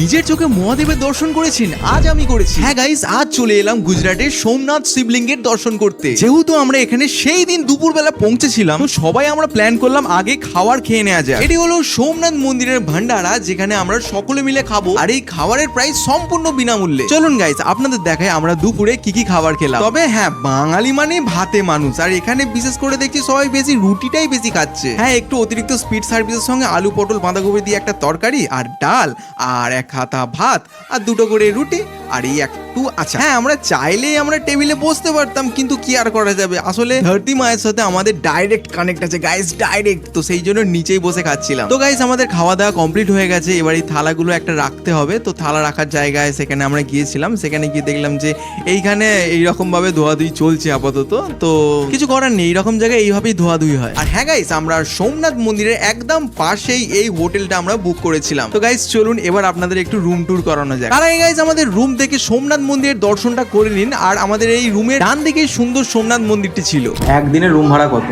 নিজের চোখে মহাদেবের দর্শন করেছেন? আজ আমি করেছি। হ্যাঁ গাইস, আজ চলে এলাম গুজরাটের সোমনাথ শিবলিঙ্গের দর্শন করতে। যেহেতু আমরা এখানে সেই দিন দুপুরবেলা পৌঁছেছিলাম, তো সবাই আমরা প্ল্যান করলাম আগে খাবার খেয়ে নেওয়া যায়। এটি হলো সোমনাথ মন্দিরের ভান্ডারা, যেখানে আমরা সকলে মিলে খাবো, আর এই খাবারের প্রাইস সম্পূর্ণ বিনামূল্যে। চলুন গাইস, আপনাদের দেখায় আমরা দুপুরে কি কি খাবার খেলাম। তবে হ্যাঁ, বাঙালি মানে ভাতে মানুষ, আর এখানে বিশেষ করে দেখছি সবাই বেশি রুটিটাই বেশি খাচ্ছে। হ্যাঁ, একটু অতিরিক্ত স্পিড সার্ভিসের সঙ্গে আলু পটল বাঁধাকপি দিয়ে একটা তরকারি আর ডাল আর এক হাতা ভাত আর দুটো করে রুটি আর এই একটু আচ্ছা। হ্যাঁ, আমরা চাইলেই আমরা টেবিলে বসতে পারতাম, কিন্তু কি আর করা যাবে, আসলে ধরতি মায়ের সাথে আমাদের ডাইরেক্ট কানেক্ট আছে গাইস, ডাইরেক্ট। তো সেই জন্য নিচেই বসে খাচ্ছিলাম। তো গাইস, আমাদের খাওয়া দাওয়া কমপ্লিট হয়ে গেছে। এবার এই থালাগুলো একটা রাখতে হবে, তো থালা রাখার জায়গায় সেখানে আমরা গিয়েছিলাম। সেখানে গিয়ে দেখলাম যে এইখানে এইরকম ভাবে ধোয়াধুয়ি চলছে আপাতত। তো কিছু করার নেই, এইরকম জায়গায় এইভাবেই ধোয়াধুয়ি হয়। আর হ্যাঁ গাইস, আমরা সোমনাথ মন্দিরের একদম পাশেই এই হোটেলটা আমরা বুক করেছিলাম। তো গাইস চলুন এবার আপনাদের একটু রুম ট্যুর করানো যায়। আর এই গাইস, আমাদের রুম থেকে সোমনাথ মন্দিরের দর্শনটা করে নিন। আর আমাদের এই রুমের ডান দিকে সুন্দর সোমনাথ মন্দিরটি ছিল। একদিনের রুম ভাড়া কত?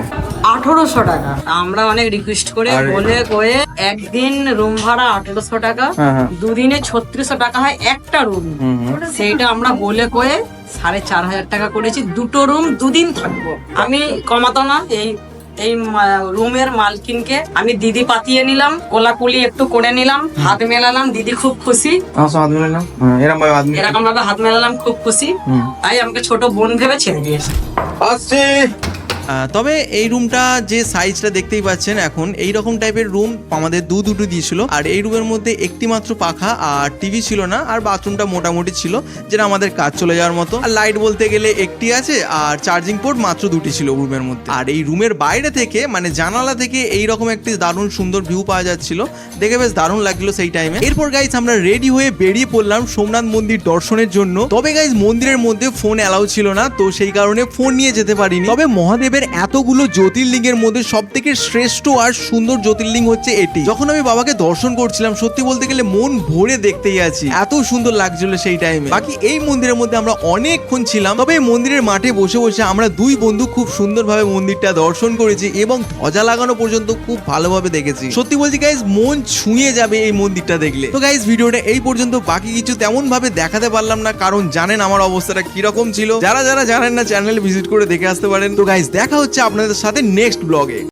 1800 টাকা। আমরা অনেক রিকোয়েস্ট করে বলে কয়ে একদিন রুম ভাড়া 1800 টাকা, দুদিনে 3600 টাকা হয় একটা রুম। সেইটা আমরা বলে কয়ে 4500 টাকা করেছি। দুটো রুম দুদিন থাকবো। আমি কমাতো না, এই রুমের মালকিনকে আমি দিদি পাতিয়ে নিলাম, কোলাকুলি একটু করে নিলাম, হাত মেলালাম, দিদি খুব খুশি। এরকম ভাবে হাত মেলালাম, খুব খুশি। তাই আমাকে ছোট বোন ভেবে ছেড়ে দিয়েছে। তবে এই রুমটা যে সাইজটা দেখতেই পাচ্ছেন, এখন এই রকম টাইপের রুম আমাদের দুটো দিয়েছিল। আর এই রুমের মধ্যে একটি মাত্র পাখা আর টিভি ছিল না, আর বাথরুমটা মোটামুটি ছিল, যেটা আমাদের কাজ চলে যাওয়ার মতো। আর লাইট বলতে গেলে একটি আছে, আর চার্জিং পোর্ট মাত্র দুটি ছিল রুমের মধ্যে। আর এই রুমের বাইরে থেকে মানে জানালা থেকে এইরকম একটি দারুণ সুন্দর ভিউ পাওয়া যাচ্ছিল, দেখে বেশ দারুণ লাগলো সেই টাইমে। এরপর গাইস আমরা রেডি হয়ে বেরিয়ে পড়লাম সোমনাথ মন্দির দর্শনের জন্য। তবে গাইস, মন্দিরের মধ্যে ফোন অ্যালাউ ছিল না, তো সেই কারণে ফোন নিয়ে যেতে পারিনি। তবে মহাদেবের এতগুলো জ্যোতির্লিঙ্গের মধ্যে সব থেকে শ্রেষ্ঠ আর সুন্দর জ্যোতির্লিঙ্গ হচ্ছে এটি। যখন আমি বাবাকে দর্শন করছিলাম, সত্যি বলতে গেলে মন ভরে দেখতেই আছি, এত সুন্দর লাগছিল সেই টাইমে। বাকি এই মন্দিরের মধ্যে আমরা অনেকক্ষণ ছিলাম। তবে এই মন্দিরের মাঠে বসে বসে আমরা দুই বন্ধু খুব সুন্দরভাবে মন্দিরটা দর্শন করেছি এবং ধ্বজা লাগানো পর্যন্ত খুব ভালোভাবে দেখেছি। সত্যি বলছি গাইজ, মন ছুঁয়ে যাবে এই মন্দিরটা দেখলে। তো গাইজ, ভিডিওটা এই পর্যন্ত। বাকি কিছু তেমন ভাবে দেখাতে পারলাম না, কারণ জানেন আমার অবস্থাটা কিরকম ছিল। যারা যারা জানেন না, চ্যানেলে ভিজিট করে দেখে আসতে পারেন। তো গাইজ, দেখা হচ্ছে আপনাদের সাথে নেক্সট ব্লগে।